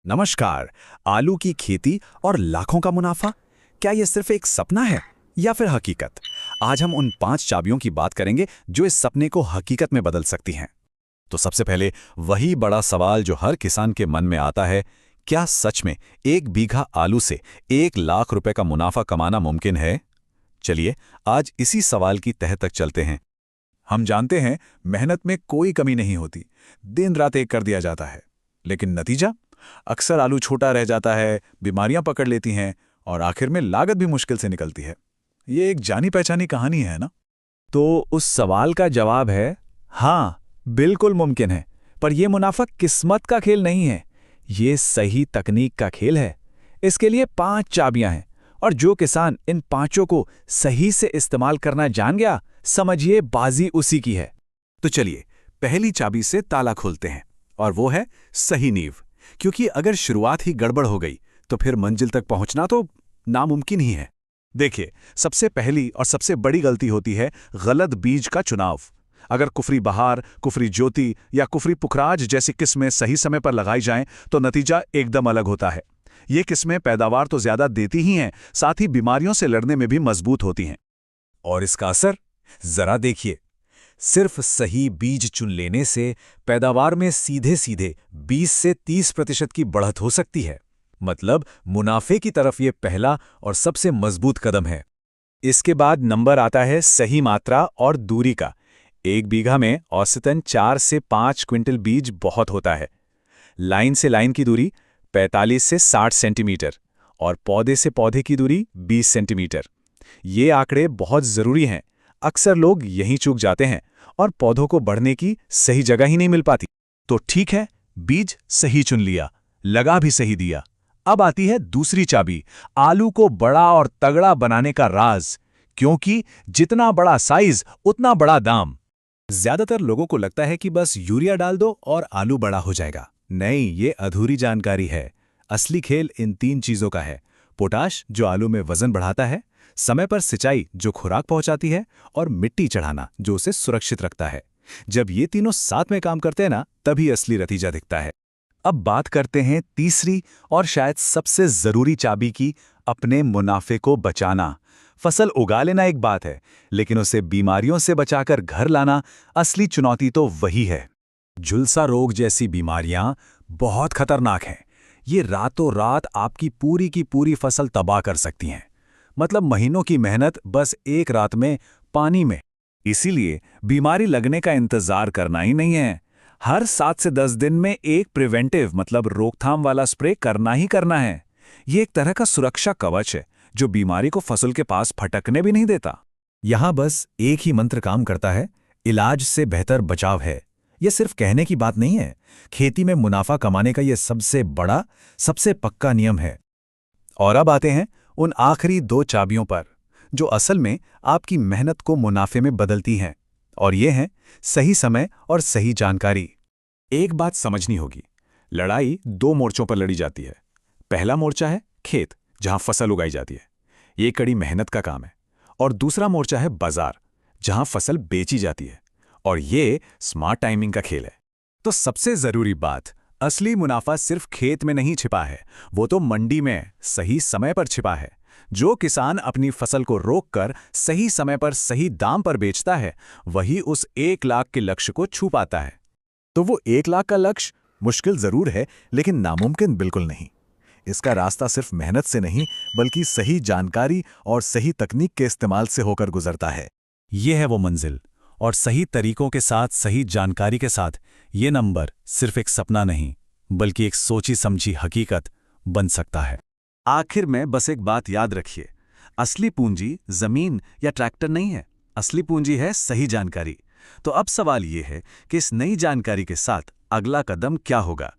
नमस्कार। आलू की खेती और लाखों का मुनाफा, क्या यह सिर्फ एक सपना है या फिर हकीकत? आज हम उन 5 चाबियों की बात करेंगे जो इस सपने को हकीकत में बदल सकती हैं। तो सबसे पहले वही बड़ा सवाल जो हर किसान के मन में आता है, क्या सच में 1 बीघा आलू से 1 लाख रुपए का मुनाफा कमाना मुमकिन है? चलिए आज इसी सवाल की तह तक चलते हैं। हम जानते हैं मेहनत में कोई कमी नहीं होती, दिन रात एक कर दिया जाता है, लेकिन नतीजा अक्सर आलू छोटा रह जाता है, बीमारियां पकड़ लेती हैं और आखिर में लागत भी मुश्किल से निकलती है। ये एक जानी पहचानी कहानी है ना? तो उस सवाल का जवाब है हाँ, बिल्कुल मुमकिन है। पर यह मुनाफा किस्मत का खेल नहीं है, ये सही तकनीक का खेल है। इसके लिए 5 चाबियां हैं और जो किसान इन पांचों को सही से इस्तेमाल करना जान गया, समझिए बाजी उसी की है। तो चलिए पहली चाबी से ताला खोलते हैं और वो है सही नींव। क्योंकि अगर शुरुआत ही गड़बड़ हो गई तो फिर मंजिल तक पहुंचना तो नामुमकिन ही है। देखिए, सबसे पहली और सबसे बड़ी गलती होती है गलत बीज का चुनाव। अगर कुफरी बहार, कुफरी ज्योति या कुफरी पुखराज जैसी किस्में सही समय पर लगाई जाएं तो नतीजा एकदम अलग होता है। ये किस्में पैदावार तो ज्यादा देती ही हैं, साथ ही बीमारियों से लड़ने में भी मजबूत होती हैं। और इसका असर जरा देखिए। सिर्फ सही बीज चुन लेने से पैदावार में सीधे सीधे 20 से 30% की बढ़त हो सकती है। मतलब मुनाफे की तरफ ये पहला और सबसे मजबूत कदम है। इसके बाद नंबर आता है सही मात्रा और दूरी का। 1 बीघा में औसतन 4 से 5 क्विंटल बीज बहुत होता है। लाइन से लाइन की दूरी 45 से 60 सेंटीमीटर और पौधे से पौधे की दूरी 20 सेंटीमीटर। ये आंकड़े बहुत जरूरी हैं। अक्सर लोग यहीं चूक जाते हैं और पौधों को बढ़ने की सही जगह ही नहीं मिल पाती। तो ठीक है, बीज सही चुन लिया, लगा भी सही दिया। अब आती है दूसरी चाबी, आलू को बड़ा और तगड़ा बनाने का राज। क्योंकि जितना बड़ा साइज उतना बड़ा दाम। ज्यादातर लोगों को लगता है कि बस यूरिया डाल दो और आलू बड़ा हो जाएगा। नहीं, ये अधूरी जानकारी है। असली खेल इन 3 चीजों का है। पोटाश जो आलू में वजन बढ़ाता है, समय पर सिंचाई जो खुराक पहुंचाती है, और मिट्टी चढ़ाना जो उसे सुरक्षित रखता है। जब ये तीनों साथ में काम करते हैं ना, तभी असली नतीजा दिखता है। अब बात करते हैं तीसरी और शायद सबसे जरूरी चाबी की, अपने मुनाफे को बचाना। फसल उगा लेना एक बात है, लेकिन उसे बीमारियों से बचाकर घर लाना असली चुनौती तो वही है। झुलसा रोग जैसी बीमारियां बहुत खतरनाक हैं। ये रातों रात आपकी पूरी की पूरी फसल तबाह कर सकती हैं। मतलब महीनों की मेहनत बस एक रात में पानी में। इसीलिए बीमारी लगने का इंतजार करना ही नहीं है। हर 7 से 10 दिन में एक प्रिवेंटिव मतलब रोकथाम वाला स्प्रे करना ही करना है। ये एक तरह का सुरक्षा कवच है जो बीमारी को फसल के पास फटकने भी नहीं देता। यहां बस एक ही मंत्र काम करता है, इलाज से बेहतर बचाव है। यह सिर्फ कहने की बात नहीं है, खेती में मुनाफा कमाने का यह सबसे बड़ा, सबसे पक्का नियम है। और अब आते हैं उन आखिरी 2 चाबियों पर जो असल में आपकी मेहनत को मुनाफे में बदलती हैं। और ये हैं सही समय और सही जानकारी। एक बात समझनी होगी, लड़ाई 2 मोर्चों पर लड़ी जाती है। पहला मोर्चा है खेत, जहां फसल उगाई जाती है, ये कड़ी मेहनत का काम है। और दूसरा मोर्चा है बाजार, जहां फसल बेची जाती है, और ये स्मार्ट टाइमिंग का खेल है। तो सबसे जरूरी बात, असली मुनाफा सिर्फ खेत में नहीं छिपा है, वो तो मंडी में सही समय पर छिपा है। जो किसान अपनी फसल को रोककर सही समय पर सही दाम पर बेचता है, वही उस 1 लाख के लक्ष्य को छू पाता है। तो वो 1 लाख का लक्ष्य मुश्किल जरूर है, लेकिन नामुमकिन बिल्कुल नहीं। इसका रास्ता सिर्फ मेहनत से नहीं, बल्कि सही जानकारी और सही तकनीक के इस्तेमाल से होकर गुजरता है। ये है वो मंजिल, और सही तरीकों के साथ, सही जानकारी के साथ ये नंबर सिर्फ एक सपना नहीं, बल्कि एक सोची समझी हकीकत बन सकता है। आखिर में बस एक बात याद रखिए, असली पूंजी जमीन या ट्रैक्टर नहीं है, असली पूंजी है सही जानकारी। तो अब सवाल ये है कि इस नई जानकारी के साथ अगला कदम क्या होगा?